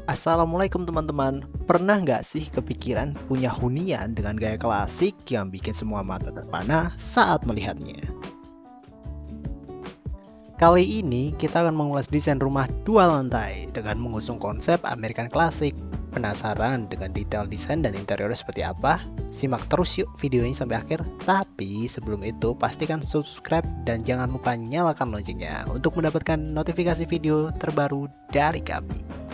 Assalamualaikum teman-teman. Pernah nggak sih kepikiran punya hunian dengan gaya klasik yang bikin semua mata terpana saat melihatnya? Kali ini kita akan mengulas desain rumah dua lantai dengan mengusung konsep American Classic. Penasaran dengan detail desain dan interiornya seperti apa? Simak terus yuk videonya sampai akhir. Tapi sebelum itu pastikan subscribe dan jangan lupa nyalakan loncengnya untuk mendapatkan notifikasi video terbaru dari kami.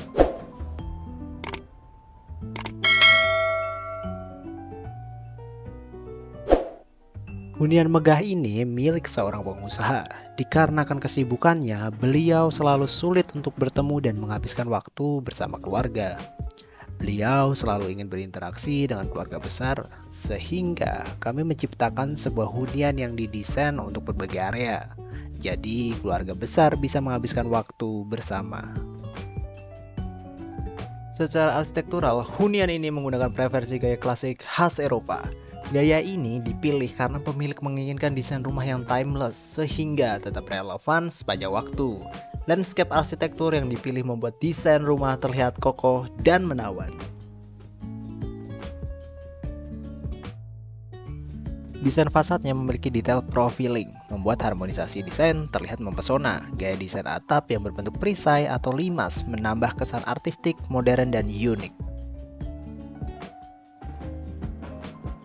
Hunian megah ini milik seorang pengusaha. Dikarenakan kesibukannya, beliau selalu sulit untuk bertemu dan menghabiskan waktu bersama keluarga. Beliau selalu ingin berinteraksi dengan keluarga besar, sehingga kami menciptakan sebuah hunian yang didesain untuk berbagai area. Jadi, keluarga besar bisa menghabiskan waktu bersama. Secara arsitektural, hunian ini menggunakan preferensi gaya klasik khas Eropa. Gaya ini dipilih karena pemilik menginginkan desain rumah yang timeless sehingga tetap relevan sepanjang waktu. Landscape arsitektur yang dipilih membuat desain rumah terlihat kokoh dan menawan. Desain fasadnya memiliki detail profiling, membuat harmonisasi desain terlihat mempesona. Gaya desain atap yang berbentuk perisai atau limas menambah kesan artistik, modern, dan unik.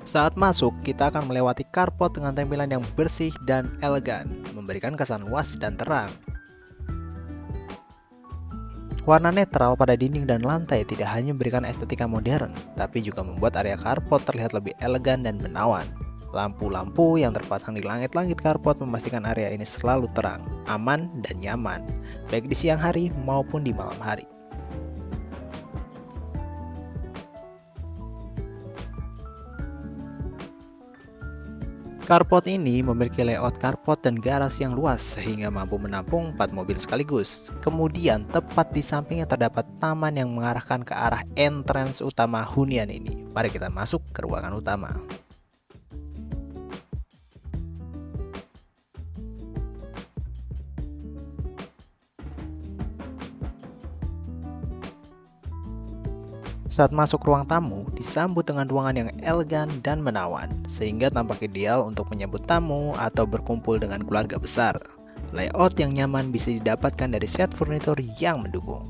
Saat masuk, kita akan melewati carport dengan tampilan yang bersih dan elegan, memberikan kesan luas dan terang. Warna netral pada dinding dan lantai tidak hanya memberikan estetika modern, tapi juga membuat area carport terlihat lebih elegan dan menawan. Lampu-lampu yang terpasang di langit-langit carport memastikan area ini selalu terang, aman, dan nyaman, baik di siang hari maupun di malam hari. Carport ini memiliki layout carport dan garasi yang luas sehingga mampu menampung 4 mobil sekaligus. Kemudian tepat di sampingnya terdapat taman yang mengarahkan ke arah entrance utama hunian ini. Mari kita masuk ke ruangan utama. Saat masuk ruang tamu, disambut dengan ruangan yang elegan dan menawan, sehingga tampak ideal untuk menyambut tamu atau berkumpul dengan keluarga besar. Layout yang nyaman bisa didapatkan dari set furnitur yang mendukung.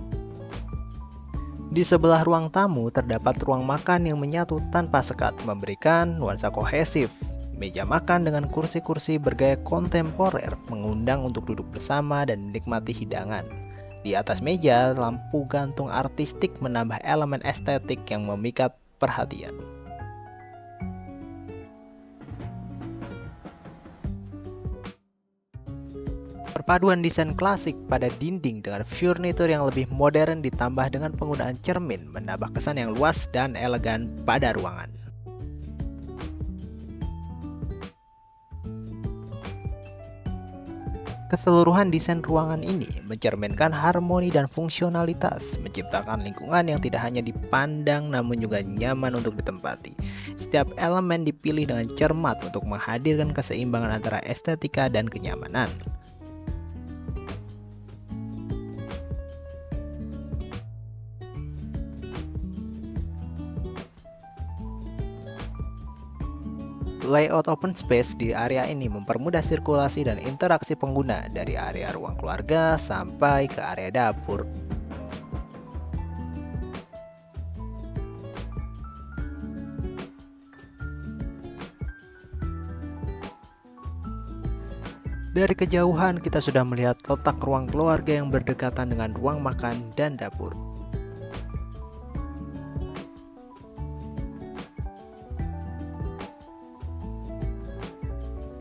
Di sebelah ruang tamu terdapat ruang makan yang menyatu tanpa sekat, memberikan nuansa kohesif. Meja makan dengan kursi-kursi bergaya kontemporer mengundang untuk duduk bersama dan menikmati hidangan. Di atas meja, lampu gantung artistik menambah elemen estetik yang memikat perhatian. Perpaduan desain klasik pada dinding dengan furnitur yang lebih modern ditambah dengan penggunaan cermin menambah kesan yang luas dan elegan pada ruangan. Keseluruhan desain ruangan ini mencerminkan harmoni dan fungsionalitas, menciptakan lingkungan yang tidak hanya dipandang namun juga nyaman untuk ditempati. Setiap elemen dipilih dengan cermat untuk menghadirkan keseimbangan antara estetika dan kenyamanan. Layout open space di area ini mempermudah sirkulasi dan interaksi pengguna dari area ruang keluarga sampai ke area dapur. Dari kejauhan kita sudah melihat letak ruang keluarga yang berdekatan dengan ruang makan dan dapur.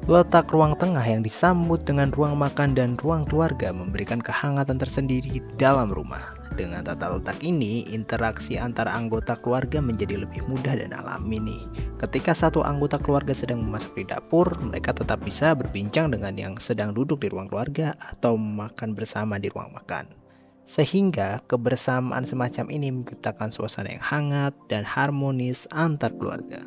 Letak ruang tengah yang disambut dengan ruang makan dan ruang keluarga memberikan kehangatan tersendiri dalam rumah. Dengan tata letak ini, interaksi antara anggota keluarga menjadi lebih mudah dan alami nih. Ketika satu anggota keluarga sedang memasak di dapur, mereka tetap bisa berbincang dengan yang sedang duduk di ruang keluarga atau makan bersama di ruang makan. Sehingga kebersamaan semacam ini menciptakan suasana yang hangat dan harmonis antar keluarga.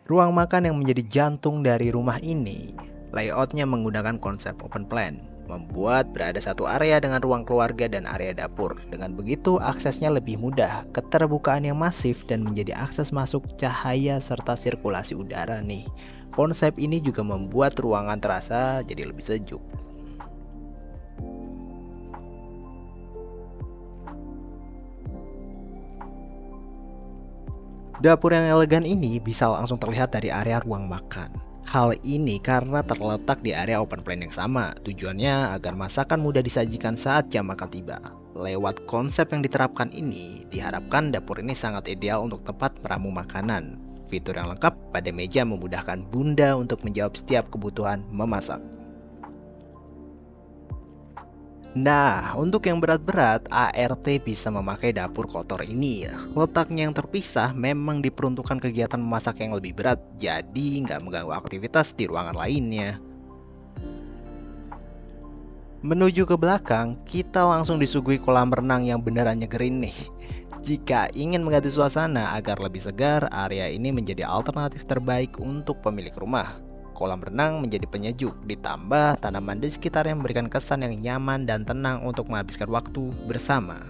Ruang makan yang menjadi jantung dari rumah ini, layoutnya menggunakan konsep open plan, membuat berada satu area dengan ruang keluarga dan area dapur. Dengan begitu, aksesnya lebih mudah, keterbukaan yang masif, dan menjadi akses masuk cahaya serta sirkulasi udara nih. Konsep ini juga membuat ruangan terasa jadi lebih sejuk. Dapur yang elegan ini bisa langsung terlihat dari area ruang makan. Hal ini karena terletak di area open plan yang sama. Tujuannya agar masakan mudah disajikan saat jam makan tiba. Lewat konsep yang diterapkan ini, diharapkan dapur ini sangat ideal untuk tempat meramu makanan. Fitur yang lengkap pada meja memudahkan Bunda untuk menjawab setiap kebutuhan memasak. Nah, untuk yang berat-berat, ART bisa memakai dapur kotor ini. Letaknya yang terpisah memang diperuntukkan kegiatan memasak yang lebih berat, jadi nggak mengganggu aktivitas di ruangan lainnya. Menuju ke belakang, kita langsung disuguhi kolam renang yang beneran nyegerin nih. Jika ingin mengganti suasana agar lebih segar, area ini menjadi alternatif terbaik untuk pemilik rumah. Kolam renang menjadi penyejuk, ditambah tanaman di sekitarnya memberikan kesan yang nyaman dan tenang untuk menghabiskan waktu bersama.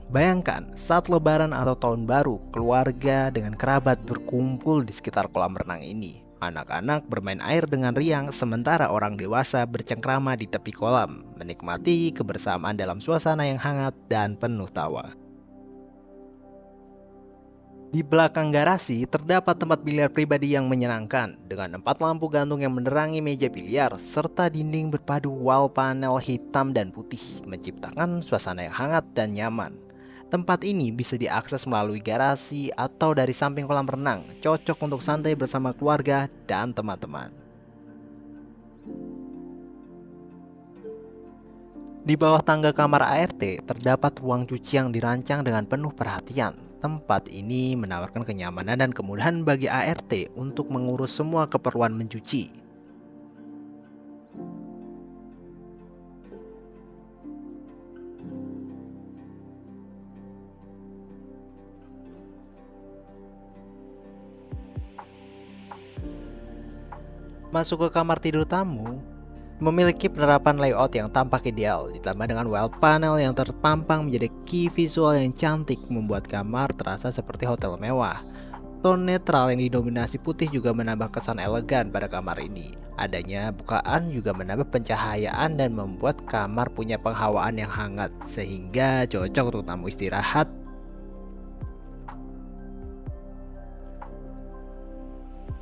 Bayangkan, saat lebaran atau tahun baru, keluarga dengan kerabat berkumpul di sekitar kolam renang ini. Anak-anak bermain air dengan riang, sementara orang dewasa bercengkrama di tepi kolam, menikmati kebersamaan dalam suasana yang hangat dan penuh tawa. Di belakang garasi terdapat tempat biliar pribadi yang menyenangkan dengan 4 lampu gantung yang menerangi meja biliar serta dinding berpadu wall panel hitam dan putih menciptakan suasana yang hangat dan nyaman. Tempat ini bisa diakses melalui garasi atau dari samping kolam renang, cocok untuk santai bersama keluarga dan teman-teman. Di bawah tangga kamar ART terdapat ruang cuci yang dirancang dengan penuh perhatian. Tempat ini menawarkan kenyamanan dan kemudahan bagi ART untuk mengurus semua keperluan mencuci. Masuk ke kamar tidur tamu, memiliki penerapan layout yang tampak ideal, ditambah dengan wall panel yang terpampang menjadi key visual yang cantik membuat kamar terasa seperti hotel mewah. Tone netral yang didominasi putih juga menambah kesan elegan pada kamar ini. Adanya bukaan juga menambah pencahayaan dan membuat kamar punya penghawaan yang hangat, sehingga cocok untuk tamu istirahat.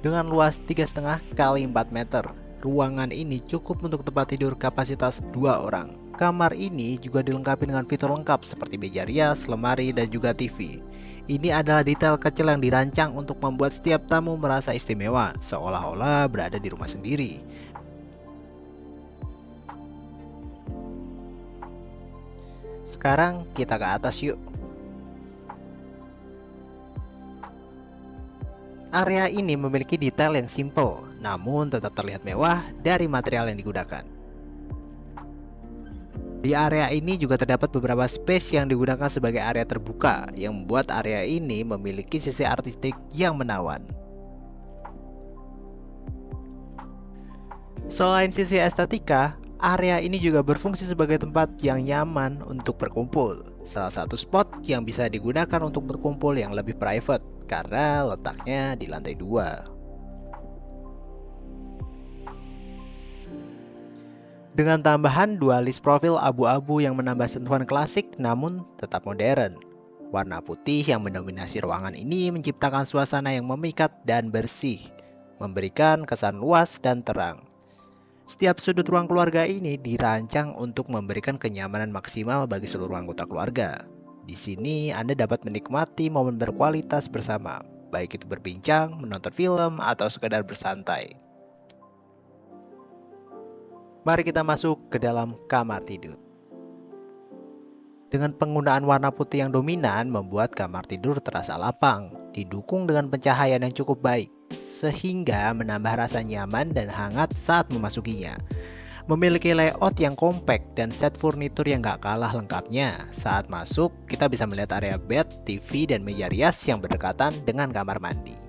Dengan luas 3,5 kali 4 meter, ruangan ini cukup untuk tempat tidur kapasitas 2 orang. Kamar ini juga dilengkapi dengan fitur lengkap seperti meja rias, lemari, dan juga TV. Ini adalah detail kecil yang dirancang untuk membuat setiap tamu merasa istimewa, seolah-olah berada di rumah sendiri. Sekarang kita ke atas yuk. Area ini memiliki detail yang simple, namun tetap terlihat mewah dari material yang digunakan. Di area ini juga terdapat beberapa space yang digunakan sebagai area terbuka, yang membuat area ini memiliki sisi artistik yang menawan. Selain sisi estetika, area ini juga berfungsi sebagai tempat yang nyaman untuk berkumpul. Salah satu spot yang bisa digunakan untuk berkumpul yang lebih private karena letaknya di lantai 2. Dengan tambahan dualis profil abu-abu yang menambah sentuhan klasik namun tetap modern. Warna putih yang mendominasi ruangan ini menciptakan suasana yang memikat dan bersih, memberikan kesan luas dan terang. Setiap sudut ruang keluarga ini dirancang untuk memberikan kenyamanan maksimal bagi seluruh anggota keluarga. Di sini Anda dapat menikmati momen berkualitas bersama, baik itu berbincang, menonton film, atau sekedar bersantai. Mari kita masuk ke dalam kamar tidur. Dengan penggunaan warna putih yang dominan membuat kamar tidur terasa lapang, didukung dengan pencahayaan yang cukup baik, sehingga menambah rasa nyaman dan hangat saat memasukinya. Memiliki layout yang kompak dan set furnitur yang gak kalah lengkapnya. Saat masuk, kita bisa melihat area bed, TV, dan meja rias yang berdekatan dengan kamar mandi.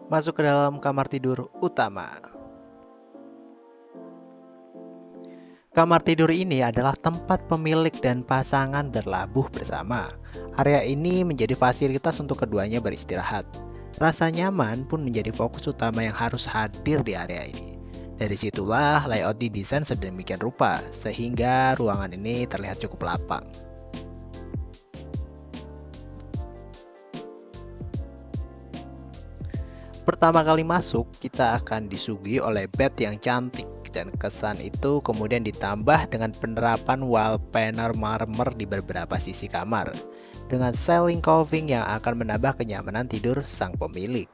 Masuk ke dalam kamar tidur utama. Kamar tidur ini adalah tempat pemilik dan pasangan berlabuh bersama. Area ini menjadi fasilitas untuk keduanya beristirahat. Rasa nyaman pun menjadi fokus utama yang harus hadir di area ini. Dari situlah layout didesain sedemikian rupa, sehingga ruangan ini terlihat cukup lapang. Pertama kali masuk, kita akan disuguhi oleh bed yang cantik, dan kesan itu kemudian ditambah dengan penerapan wall panel marmer di beberapa sisi kamar, dengan ceiling coving yang akan menambah kenyamanan tidur sang pemilik.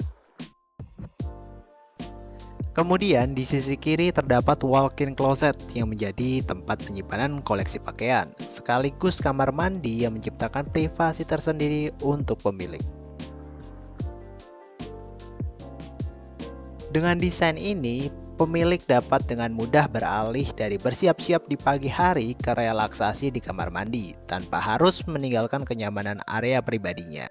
Kemudian di sisi kiri terdapat walk-in closet yang menjadi tempat penyimpanan koleksi pakaian, sekaligus kamar mandi yang menciptakan privasi tersendiri untuk pemilik. Dengan desain ini, pemilik dapat dengan mudah beralih dari bersiap-siap di pagi hari ke relaksasi di kamar mandi tanpa harus meninggalkan kenyamanan area pribadinya.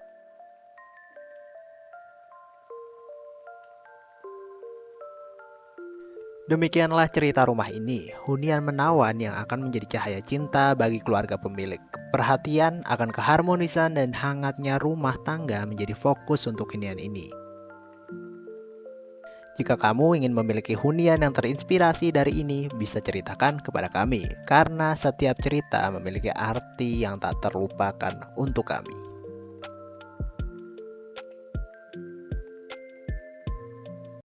Demikianlah cerita rumah ini, hunian menawan yang akan menjadi cahaya cinta bagi keluarga pemilik. Perhatian akan keharmonisan dan hangatnya rumah tangga menjadi fokus untuk hunian ini. Jika kamu ingin memiliki hunian yang terinspirasi dari ini, bisa ceritakan kepada kami, karena setiap cerita memiliki arti yang tak terlupakan untuk kami.